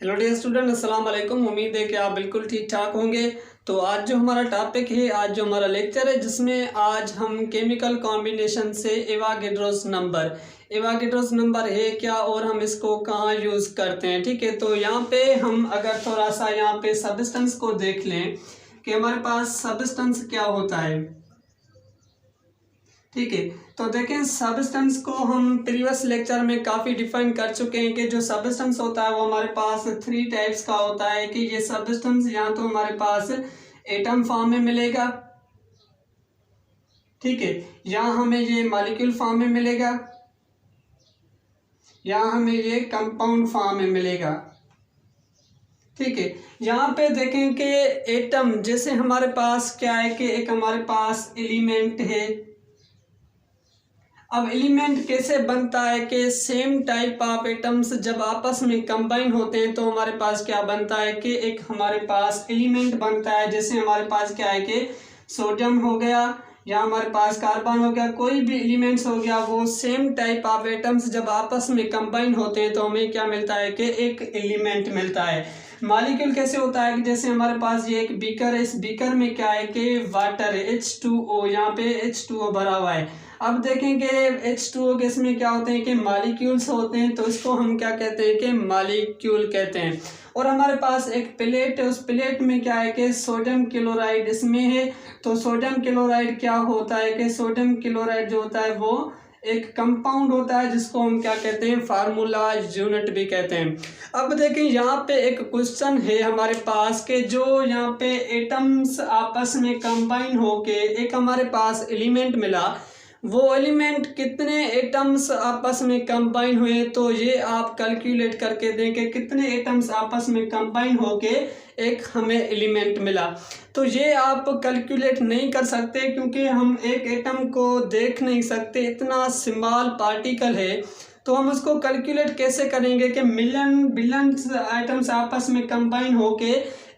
Hello dear student, अस्सलाम वालेकुम। उम्मीद है कि आप बिल्कुल ठीक ठाक होंगे। तो आज जो हमारा टॉपिक है, आज जो हमारा लेक्चर है, जिसमें आज हम केमिकल कॉम्बिनेशन से एवोगाड्रोस नंबर है क्या और हम इसको कहाँ यूज़ करते हैं। ठीक है, तो यहाँ पे हम अगर थोड़ा सा यहाँ पे सब्सटेंस को देख लें कि हमारे पास सब्सटेंस क्या होता है। ठीक है, तो देखें सब्सटेंस को हम प्रीवियस लेक्चर में काफ़ी डिफाइन कर चुके हैं कि जो सब्सटेंस होता है वो हमारे पास 3 टाइप्स का होता है। कि ये सब्सटेंस या तो हमारे पास एटम फॉर्म में मिलेगा, ठीक है, या हमें ये मॉलिक्यूल फॉर्म में मिलेगा, या हमें ये कंपाउंड फॉर्म में मिलेगा। ठीक है, यहाँ पे देखें कि एटम जैसे हमारे पास क्या है कि एक हमारे पास एलिमेंट है। अब एलिमेंट कैसे बनता है कि सेम टाइप ऑफ एटम्स जब आपस में कंबाइन होते हैं तो हमारे पास क्या बनता है कि एक हमारे पास एलिमेंट बनता है। जैसे हमारे पास क्या है कि सोडियम हो गया या हमारे पास कार्बन हो गया, कोई भी एलिमेंट्स हो गया, वो सेम टाइप ऑफ एटम्स जब आपस में कंबाइन होते हैं तो हमें क्या मिलता है कि एक एलिमेंट मिलता है। मॉलिक्यूल कैसे होता है कि जैसे हमारे पास ये एक बीकर है, इस बीकर में क्या है कि वाटर है, H2O, यहाँ पे H2O भरा हुआ है। अब देखेंगे H2O गैस में क्या होते हैं कि मॉलिक्यूल्स होते हैं, तो इसको हम क्या कहते हैं कि मॉलिक्यूल कहते हैं। और हमारे पास एक प्लेट है, उस प्लेट में क्या है कि सोडियम क्लोराइड इसमें है। तो सोडियम क्लोराइड क्या होता है कि सोडियम क्लोराइड जो होता है वो एक कंपाउंड होता है जिसको हम क्या कहते हैं, फार्मूला यूनिट भी कहते हैं। अब देखें यहाँ पे एक क्वेश्चन है हमारे पास के जो यहाँ पे एटम्स आपस में कंबाइन होके एक हमारे पास एलिमेंट मिला, वो एलिमेंट कितने एटम्स आपस में कंबाइन हुए, तो ये आप कैलकुलेट करके दें कि कितने एटम्स आपस में कंबाइन होके एक हमें एलिमेंट मिला। तो ये आप कैलकुलेट नहीं कर सकते क्योंकि हम एक एटम को देख नहीं सकते, इतना स्मॉल पार्टिकल है। तो हम उसको कैलकुलेट कैसे करेंगे कि मिलियन बिलियन आइटम्स आपस में कंबाइन होके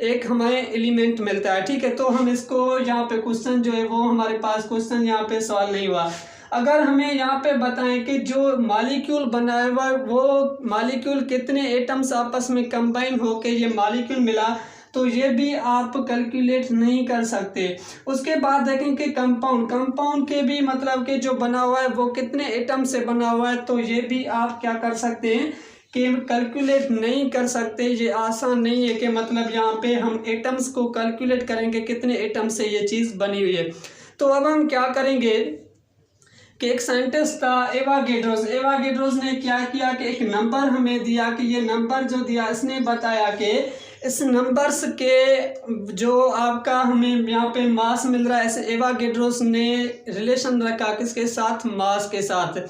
एक हमें एलिमेंट मिलता है। ठीक है, तो हम इसको यहाँ पे क्वेश्चन जो है वो हमारे पास क्वेश्चन यहाँ पे सॉल्व नहीं हुआ। अगर हमें यहाँ पे बताएं कि जो मॉलिक्यूल बनाया हुआ वो मॉलिक्यूल कितने एटम्स आपस में कंबाइन होके ये मॉलिक्यूल मिला, तो ये भी आप कैलकुलेट नहीं कर सकते। उसके बाद देखेंगे कंपाउंड के भी मतलब कि जो बना हुआ है वो कितने एटम से बना हुआ है, तो ये भी आप क्या कर सकते हैं कि कैलकुलेट नहीं कर सकते। ये आसान नहीं है कि मतलब यहाँ पे हम एटम्स को कैलकुलेट करेंगे कितने एटम से ये चीज़ बनी हुई है। तो अब हम क्या करेंगे कि एक साइंटिस्ट था एवोगाड्रोस ने क्या किया कि एक नंबर हमें दिया कि ये नंबर जो दिया, इसने बताया कि इस नंबर्स के जो आपका हमें यहाँ पे मास मिल रहा है, ऐसे एवोगाड्रोस ने रिलेशन रखा किसके साथ, मास के साथ।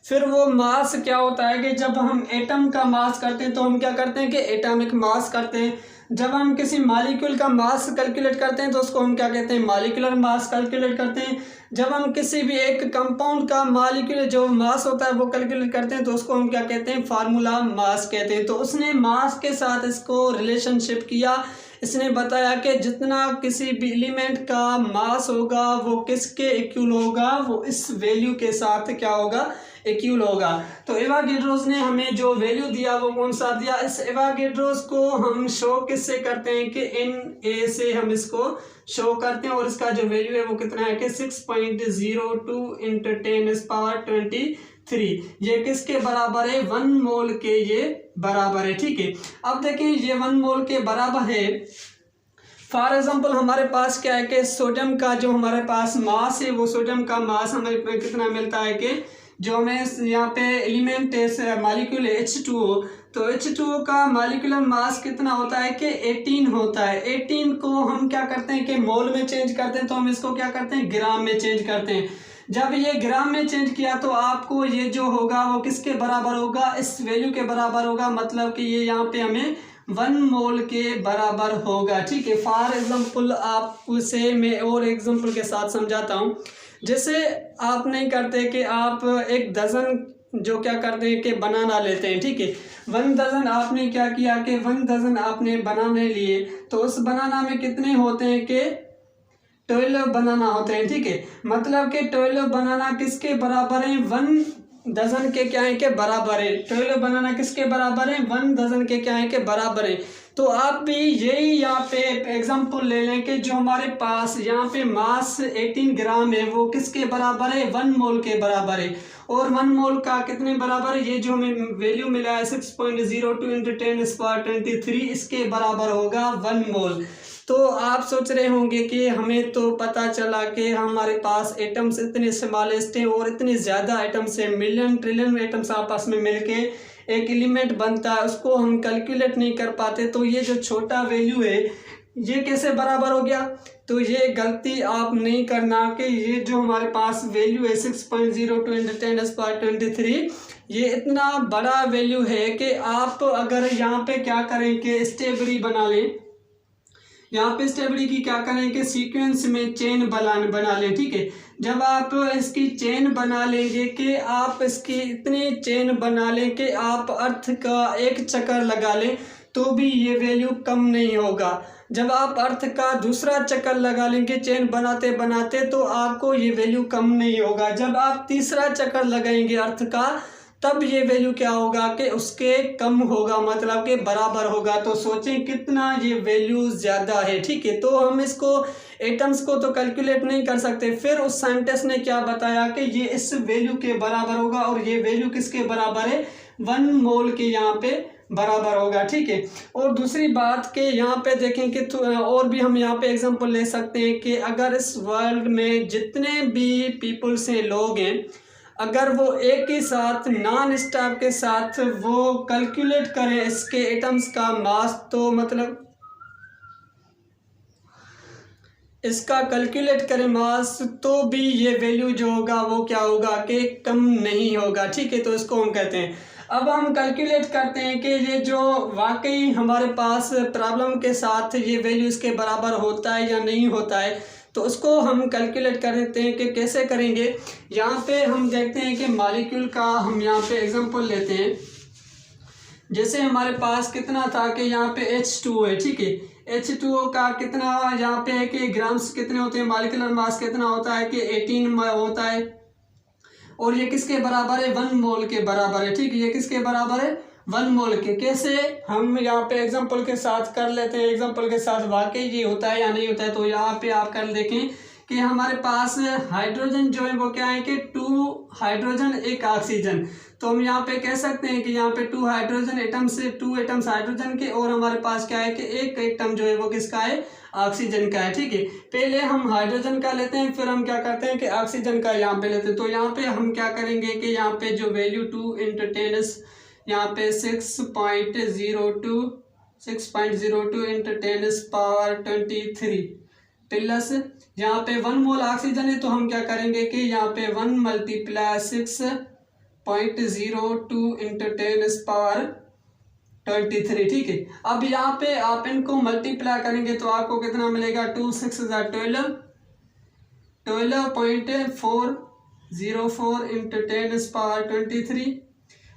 फिर वो मास क्या होता है कि जब हम एटम का मास करते हैं तो हम क्या करते हैं कि एटॉमिक मास करते हैं। जब हम किसी मॉलिक्यूल का मास कैलकुलेट करते हैं तो उसको हम क्या कहते हैं, मॉलिक्यूलर मास कैलकुलेट करते हैं। जब हम किसी भी एक कंपाउंड का मॉलिक्यूल जो मास होता है वो कैलकुलेट करते हैं तो उसको हम क्या कहते हैं, फार्मूला मास कहते हैं। तो उसने मास के साथ इसको रिलेशनशिप किया। इसने बताया कि जितना किसी भी एलिमेंट का मास होगा वो किसके इक्वल होगा, वो इस वैल्यू के साथ क्या होगा, इक्वल होगा। तो एवोगाड्रोस ने हमें जो वैल्यू दिया वो कौन सा दिया। इस एवोगाड्रोस को हम शो किससे करते हैं कि Na से हम इसको शो करते हैं और इसका जो वैल्यू है वो कितना है कि 6.02 × 10⁻23। ये किसके बराबर है, 1 मोल के ये बराबर है। ठीक है, अब देखें ये 1 मोल के बराबर है। फॉर एग्जाम्पल हमारे पास क्या है कि सोडियम का जो हमारे पास मास है, वो सोडियम का मास हमें कितना मिलता है कि जो हमें यहाँ पे एलिमेंट है मॉलिक्यूल H2O, तो H2O का मॉलिक्यूलर मास कितना होता है कि 18 होता है। 18 को हम क्या करते हैं कि मोल में चेंज करते हैं, तो हम इसको क्या करते हैं, ग्राम में चेंज करते हैं। जब ये ग्राम में चेंज किया तो आपको ये जो होगा वो किसके बराबर होगा, इस वैल्यू के बराबर होगा। मतलब कि ये यहाँ पे हमें 1 मोल के बराबर होगा। ठीक है, फॉर एग्जाम्पल आपसे मैं और एग्जाम्पल के साथ समझाता हूँ। जैसे आप नहीं करते कि आप एक डजन जो क्या करते हैं कि बनाना लेते हैं। ठीक है, 1 डजन आपने क्या किया कि 1 डजन आपने बनाने लिए, तो उस बनाना में कितने होते हैं कि 12 बनाना होते हैं। ठीक है, मतलब कि 12 बनाना किसके बराबर है, 1 डजन के क्या है के बराबर है। 12 बनाना किसके बराबर है, 1 डजन के क्या है के बराबर है। तो आप भी यही यहाँ पे एग्जांपल ले लें कि जो हमारे पास यहाँ पे मास 18 ग्राम है वो किसके बराबर है, 1 मोल के बराबर है। और 1 मोल का कितने बराबर है, ये जो हमें वैल्यू मिला है 6.02 इंटू 10⁻23 इसके बराबर होगा 1 मोल। तो आप सोच रहे होंगे कि हमें तो पता चला कि हमारे पास एटम्स इतने स्मॉलेस्ट हैं और इतने ज़्यादा एटम्स हैं, मिलियन ट्रिलियन एटम्स आपस में मिलके एक एलिमेंट बनता है, उसको हम कैलकुलेट नहीं कर पाते। तो ये जो छोटा वैल्यू है ये कैसे बराबर हो गया। तो ये गलती आप नहीं करना कि ये जो हमारे पास वैल्यू है 6.02 इंटू 10⁻23 ये इतना बड़ा वैल्यू है कि आप अगर यहाँ पे क्या करें कि स्टेबली बना लें, यहाँ पे स्टेबिलिटी की क्या करें कि सीक्वेंस में चेन बना लें, ठीक है। जब आप इसकी चेन बना लेंगे कि आप इसकी इतनी चेन बना लें कि आप अर्थ का एक चक्कर लगा लें तो भी ये वैल्यू कम नहीं होगा। जब आप अर्थ का दूसरा चक्कर लगा लेंगे चेन बनाते बनाते तो आपको ये वैल्यू कम नहीं होगा। जब आप तीसरा चक्कर लगाएंगे अर्थ का तब ये वैल्यू क्या होगा कि उसके कम होगा, मतलब कि बराबर होगा। तो सोचें कितना ये वैल्यू ज़्यादा है, ठीक है। तो हम इसको एटम्स को तो कैलकुलेट नहीं कर सकते। फिर उस साइंटिस्ट ने क्या बताया कि ये इस वैल्यू के बराबर होगा और ये वैल्यू किसके बराबर है, 1 मोल के यहाँ पे बराबर होगा, ठीक है। और दूसरी बात कि यहाँ पे देखें कि और भी हम यहाँ पे एग्जांपल ले सकते हैं कि अगर इस वर्ल्ड में जितने भी पीपल्स हैं, लोग हैं, अगर वो एक ही साथ नॉन स्टॉप के साथ वो कैलकुलेट करें इसके एटम्स का मास, तो मतलब इसका कैलकुलेट करें मास, तो भी ये वैल्यू जो होगा वो क्या होगा कि कम नहीं होगा, ठीक है। तो इसको हम कहते हैं। अब हम कैलकुलेट करते हैं कि ये जो वाकई हमारे पास प्रॉब्लम के साथ ये वैल्यू इसके बराबर होता है या नहीं होता है, तो उसको हम कैलकुलेट कर देते हैं कि कैसे करेंगे। यहाँ पे हम देखते हैं कि मॉलिक्यूल का हम यहाँ पे एग्जांपल लेते हैं। जैसे हमारे पास कितना था कि यहाँ पे H2O है, ठीक है। H2O का कितना यहाँ पे है कि ग्राम्स कितने होते हैं, मॉलिक्यूलर मास कितना होता है कि 18 होता है। और ये किसके बराबर है, 1 मोल के बराबर है, ठीक है। ये किसके बराबर है, 1 मोल के। कैसे हम यहाँ पे एग्जांपल के साथ कर लेते हैं, एग्जांपल के साथ वाकई ये होता है या नहीं होता है। तो यहाँ पे आप कर देखें कि हमारे पास हाइड्रोजन जो है वो क्या है कि 2 हाइड्रोजन 1 ऑक्सीजन। तो हम यहाँ पे कह सकते हैं कि यहाँ पे 2 हाइड्रोजन एटम्स, 2 एटम्स हाइड्रोजन के, और हमारे पास क्या है कि एक एटम जो है वो किसका है, ऑक्सीजन का है, ठीक है। पहले हम हाइड्रोजन का लेते हैं, फिर हम क्या करते हैं कि ऑक्सीजन का यहाँ पे लेते हैं। तो यहाँ पे हम क्या करेंगे कि यहाँ पे जो वैल्यू 2 इंटू 10 यहाँ पे 6.02 इंटू 10⁻23 प्लस यहाँ पे 1 मोल ऑक्सीजन है। तो हम क्या करेंगे कि यहाँ पे 1 × 6.02 इंटू 10⁻23, ठीक है। अब यहाँ पे आप इनको मल्टीप्लाई करेंगे तो आपको कितना मिलेगा, 2 6 12.404 इंटू 10⁻23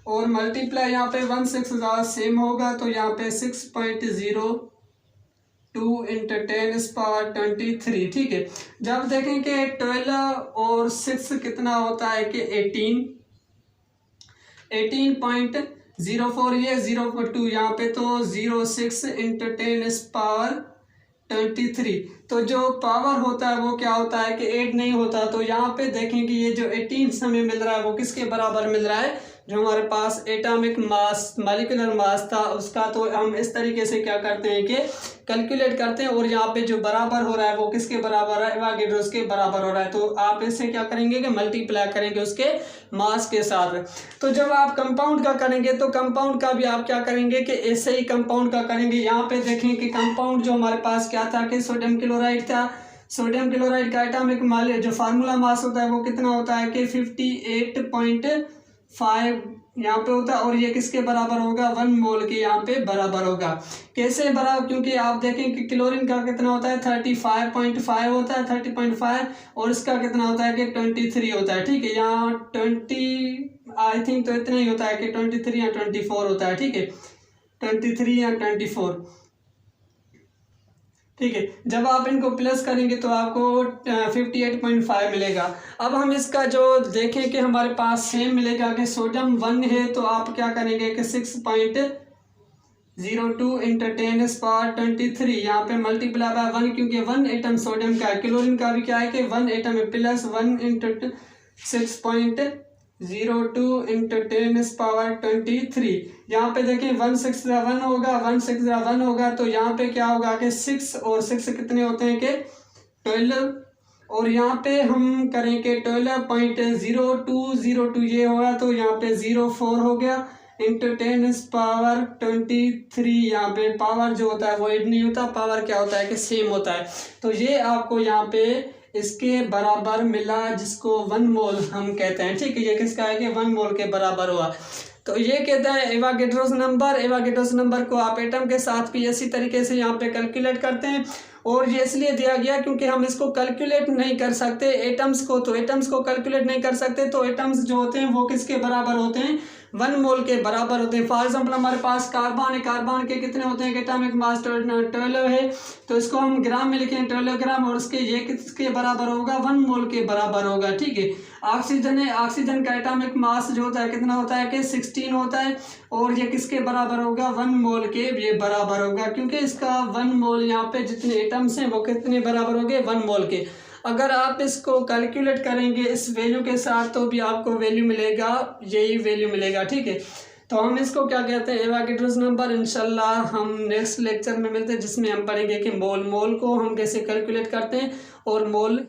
और मल्टीप्लाई यहाँ पे 1 6 सेम होगा। तो यहाँ पे 6.02 इंटू 10⁻23, ठीक है। जब देखें कि 12 और 6 कितना होता है कि 18.04, ये 0.2 यहाँ पे, तो 06 इंटू 10⁻23। तो जो पावर होता है वो क्या होता है कि 8 नहीं होता। तो यहाँ पे देखें कि ये जो 18 हमें मिल रहा है वो किसके बराबर मिल रहा है, जो हमारे पास एटॉमिक मास, मॉलिक्यूलर मास था उसका। तो हम इस तरीके से क्या करते हैं कि कैलकुलेट करते हैं, और यहाँ पे जो बराबर हो रहा है वो किसके बराबर है, एवोगैड्रो के बराबर हो रहा है। तो आप इससे क्या करेंगे कि मल्टीप्लाई करेंगे उसके मास के साथ। तो जब आप कंपाउंड का करेंगे तो कंपाउंड का भी आप क्या करेंगे कि ऐसे ही कंपाउंड का करेंगे। यहाँ पे देखें कि कंपाउंड जो हमारे पास क्या था कि सोडियम क्लोराइड था। सोडियम क्लोराइड का एटॉमिक जो फार्मूला मास होता है वो कितना होता है कि 58.5 यहाँ पे होता है, और ये किसके बराबर होगा, 1 मोल के यहाँ पे बराबर होगा। कैसे बराबर, क्योंकि आप देखें कि क्लोरीन का कितना होता है 35.5 होता है, 30.5, और इसका कितना होता है कि 23 होता है, ठीक है। यहाँ 20 आई थिंक तो इतना ही होता है कि 23 या 24 होता है, ठीक है। 23 या 24 ठीक है। जब आप इनको प्लस करेंगे तो आपको 58.5 मिलेगा। अब हम इसका जो देखें कि हमारे पास सेम मिलेगा कि सोडियम 1 है, तो आप क्या करेंगे कि 6.02 इंटू 10⁻23 यहाँ पे मल्टीप्लाई बाय 1, क्योंकि 1 एटम सोडियम का है। क्लोरीन का भी क्या है कि 1 एटम है, प्लस 1 इंटू 6.02 इंटू 10⁻23। यहाँ पे देखिए 1 6 1 होगा, 1 6 1 होगा, तो यहाँ पे क्या होगा कि 6 और 6 कितने होते हैं कि 12, और यहाँ पे हम करें कि 12.0202 ये होगा, तो यहाँ पे 04 हो गया इंटू 10⁻23। यहाँ पे पावर जो होता है वो ऐड नहीं होता, पावर क्या होता है कि सेम होता है। तो ये आपको यहाँ पे इसके बराबर मिला, जिसको 1 मोल हम कहते हैं। ठीक है, ये किसका है कि 1 मोल के बराबर हुआ। तो ये कहता है एवोगैड्रोस नंबर। एवोगैड्रोस नंबर को आप एटम के साथ भी इसी तरीके से यहाँ पे कैलकुलेट करते हैं, और ये इसलिए दिया गया क्योंकि हम इसको कैलकुलेट नहीं कर सकते एटम्स को, तो एटम्स को कैलकुलेट नहीं कर सकते, तो एटम्स जो होते हैं वो किसके बराबर होते हैं, 1 मोल के बराबर होते हैं। फॉर एग्जाम्पल हमारे पास कार्बन है, कार्बन के कितने होते हैं, एटॉमिक मास 12 है, तो इसको हम ग्राम में लिखें 12 ग्राम, और उसके ये किसके बराबर होगा, 1 मोल के बराबर होगा। ठीक है। ऑक्सीजन है, ऑक्सीजन का एटॉमिक मास जो होता है कितना होता है कि 16 होता है, और ये किसके बराबर होगा, 1 मोल के ये बराबर होगा, क्योंकि इसका 1 मोल यहाँ पे जितने एटम्स हैं वो कितने बराबर हो गए, 1 मोल के। अगर आप इसको कैलकुलेट करेंगे इस वैल्यू के साथ तो भी आपको वैल्यू मिलेगा, यही वैल्यू मिलेगा। ठीक है, तो हम इसको क्या कहते हैं, एवोगैड्रोस नंबर। इंशाल्लाह हम नेक्स्ट लेक्चर में मिलते हैं, जिसमें हम पढ़ेंगे कि मोल को हम कैसे कैलकुलेट करते हैं और मोल